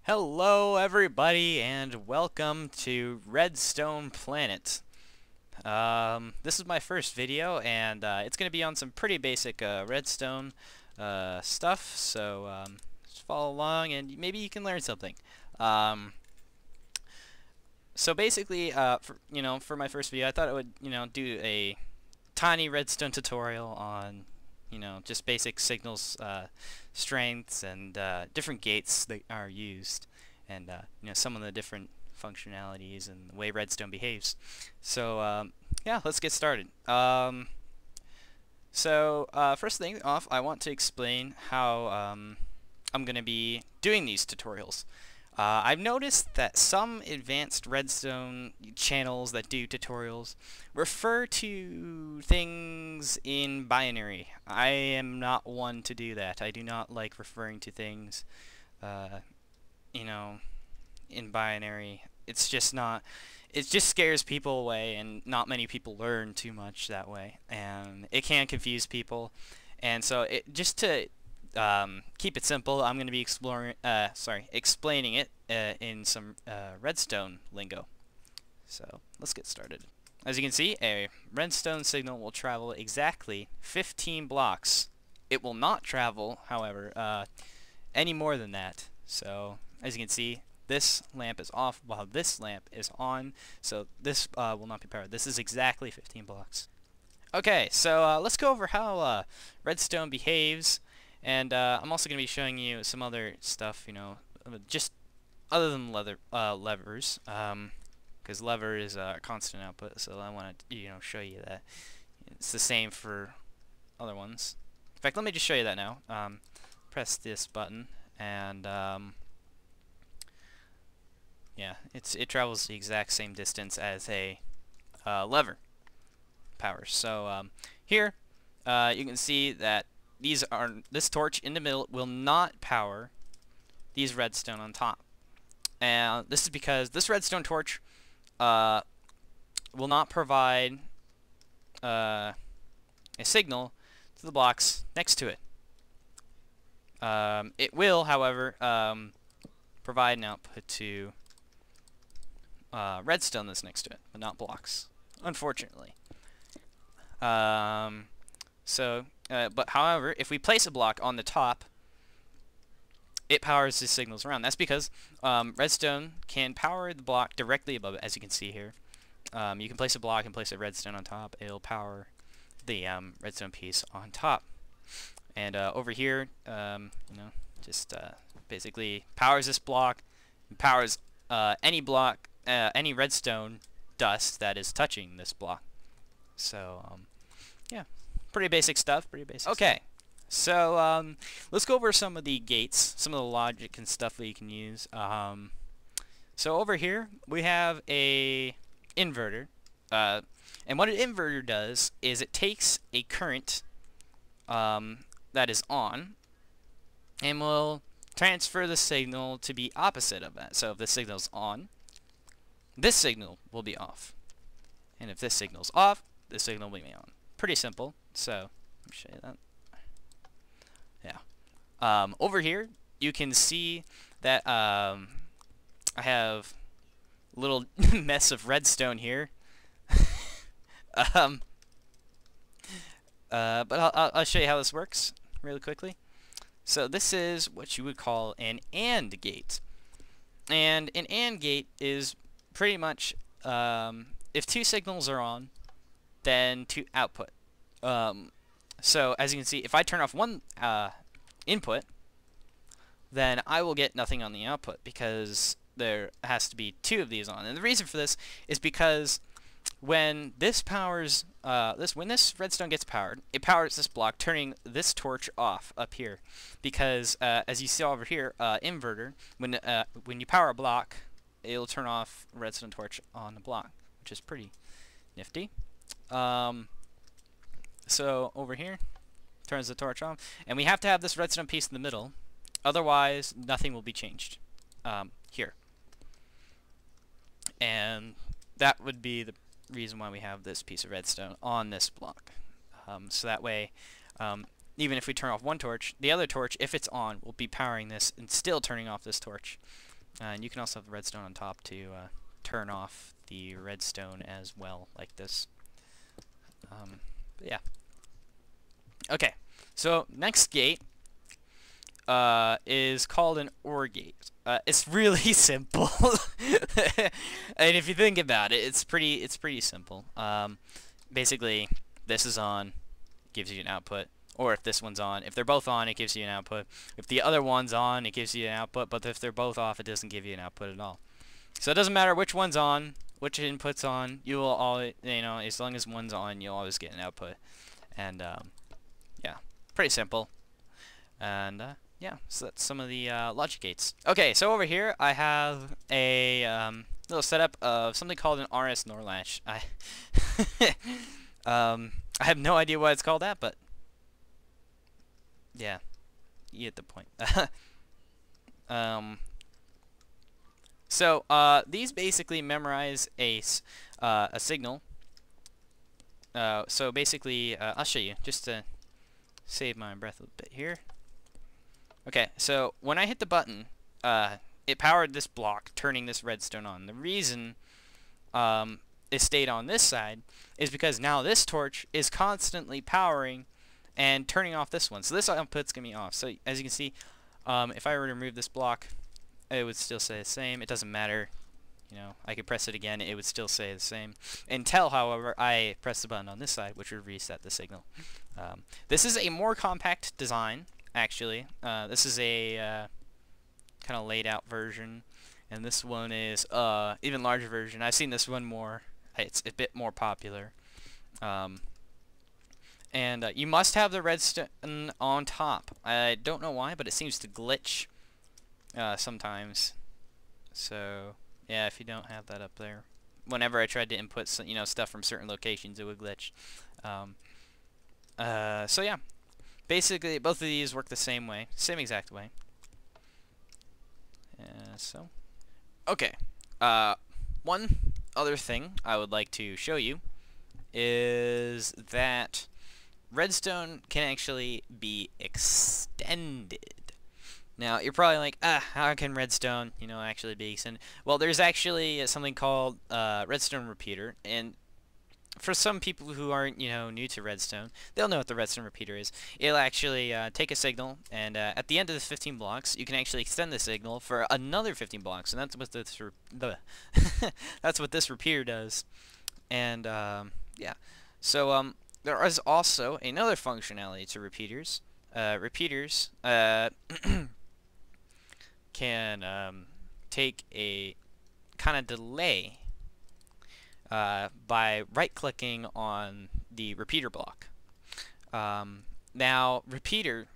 Hello everybody and welcome to RedstonePlanet. This is my first video and it's going to be on some pretty basic redstone stuff, so just follow along and maybe you can learn something. Um, so basically, for my first video I thought I would do a tiny redstone tutorial on just basic signals, strengths, and different gates that are used, and some of the different functionalities and the way redstone behaves. So yeah, let's get started. First thing off, I want to explain how I'm going to be doing these tutorials. I've noticed that some advanced redstone channels that do tutorials refer to things in binary. I am not one to do that. I do not like referring to things, you know, in binary. It's just not. It just scares people away, and not many people learn too much that way, and it can confuse people. And so, just to keep it simple, I'm going to be explaining it in some redstone lingo. So let's get started. As you can see, a redstone signal will travel exactly 15 blocks. It will not travel, however, any more than that. So as you can see, this lamp is off while this lamp is on, so this will not be powered. This is exactly 15 blocks. Okay, so let's go over how redstone behaves. And I'm also going to be showing you some other stuff, just other than levers, because lever is a constant output, so I want to, show you that it's the same for other ones. In fact, let me just show you that now. Press this button, and yeah, it travels the exact same distance as a lever powers. So here, you can see that this torch in the middle will not power these redstone on top. And this is because this redstone torch will not provide a signal to the blocks next to it. It will, however, provide an output to redstone that's next to it, but not blocks, unfortunately. But however, if we place a block on the top, it powers the signals around. That's because redstone can power the block directly above it, as you can see here. You can place a block and place a redstone on top. It'll power the redstone piece on top. And over here, just basically powers this block, and powers any block, any redstone dust that is touching this block. So yeah. Pretty basic stuff, Okay, so let's go over some of the gates, some of the logic and stuff that you can use. So over here, we have a inverter. And what an inverter does is it takes a current that is on and will transfer the signal to be opposite of that. So if this signal's on, this signal will be off. And if this signal's off, this signal will be on. Pretty simple. So let me show you that. Yeah. Over here, you can see that I have a little mess of redstone here. But I'll show you how this works really quickly. So this is what you would call an AND gate. And an AND gate is pretty much if two signals are on, then two output. So as you can see, if I turn off one input, then I will get nothing on the output because there has to be two of these on. And the reason for this is because when this powers when this redstone gets powered, it powers this block, turning this torch off up here. Because as you see over here, inverter, when you power a block, it'll turn off redstone torch on the block, which is pretty nifty. So over here, turns the torch off, and we have to have this redstone piece in the middle, otherwise nothing will be changed here. And that would be the reason why we have this piece of redstone on this block. So that way, even if we turn off one torch, the other torch, if it's on, will be powering this and still turning off this torch. And you can also have the redstone on top to turn off the redstone as well, like this. But yeah. Okay, so next gate is called an OR gate. It's really simple, and if you think about it, it's pretty simple. Basically, this is on, gives you an output, or if this one's on, if they're both on, it gives you an output. If the other one's on, it gives you an output, but if they're both off, it doesn't give you an output at all. So it doesn't matter which one's on, which input's on, you will always, as long as one's on, you'll always get an output. And yeah, pretty simple. And yeah, so that's some of the logic gates. Okay, so over here I have a little setup of something called an RS NOR latch. I have no idea why it's called that, but yeah, you get the point. So these basically memorize a signal. So basically, I'll show you just to save my breath a bit here. Okay, so when I hit the button, it powered this block, turning this redstone on. The reason it stayed on this side is because now this torch is constantly powering and turning off this one. So this output's going to be off. So as you can see, if I were to remove this block, it would still say the same. It doesn't matter. I could press it again, it would still say the same. Until, however, I press the button on this side, which would reset the signal. This is a more compact design, actually. This is a kind of laid out version, and this one is even larger version. I've seen this one more. It's a bit more popular. And you must have the redstone on top. I don't know why, but it seems to glitch sometimes. So yeah, if you don't have that up there, whenever I tried to input stuff from certain locations, it would glitch. So yeah, basically both of these work the same way, same exact way. So okay, one other thing I would like to show you is that redstone can actually be extended. Now, you're probably like, how can redstone, actually be extended? Well, there's actually something called redstone repeater, and for some people who aren't, new to redstone, they'll know what the redstone repeater is. It'll actually take a signal, and at the end of the 15 blocks, you can actually extend the signal for another 15 blocks, and that's what this that's what this repeater does. And yeah, so there is also another functionality to repeaters. Repeaters can take a kind of delay by right-clicking on the repeater block. Now, repeater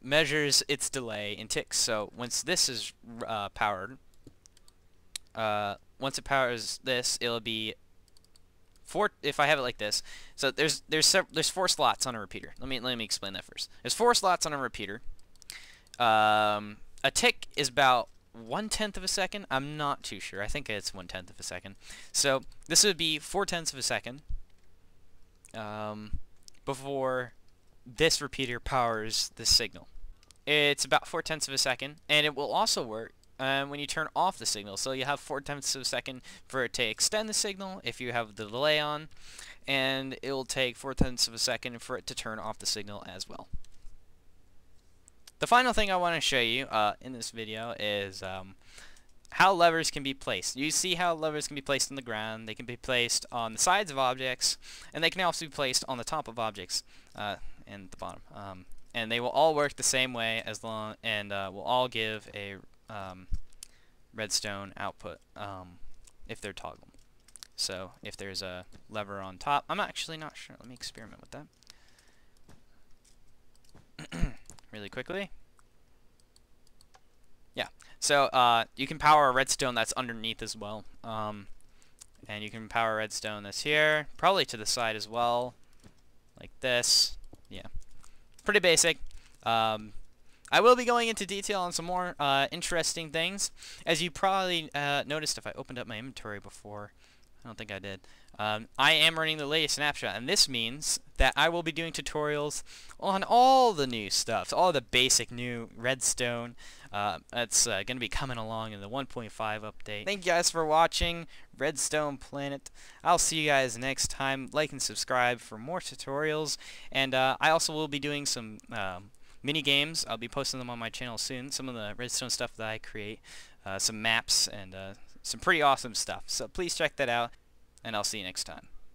measures its delay in ticks. So once this is powered, once it powers this, it'll be if I have it like this. So there's 4 slots on a repeater. Let me explain that first. There's 4 slots on a repeater. A tick is about 1/10 of a second. I'm not too sure. I think it's 1/10 of a second. So this would be 4/10 of a second before this repeater powers the signal. It's about 4/10 of a second, and it will also work when you turn off the signal. So you have 4/10 of a second for it to extend the signal if you have the delay on, and it will take 4/10 of a second for it to turn off the signal as well. The final thing I want to show you in this video is how levers can be placed. You see how levers can be placed on the ground, they can be placed on the sides of objects, and they can also be placed on the top of objects and the bottom. And they will all work the same way and will all give a redstone output if they're toggled. So if there's a lever on top, I'm actually not sure. Let me experiment with that. Really quickly. Yeah, so you can power a redstone that's underneath as well, and you can power a redstone that's here, probably to the side as well, like this. Yeah, pretty basic. I will be going into detail on some more interesting things. As you probably noticed if I opened up my inventory before, I don't think I did. I am running the latest snapshot, and this means that I will be doing tutorials on all the new stuff, all the basic new Redstone. That's going to be coming along in the 1.5 update. Thank you guys for watching Redstone Planet. I'll see you guys next time. Like and subscribe for more tutorials, and I also will be doing some mini games. I'll be posting them on my channel soon. Some of the Redstone stuff that I create, some maps, and some pretty awesome stuff. So please check that out, and I'll see you next time.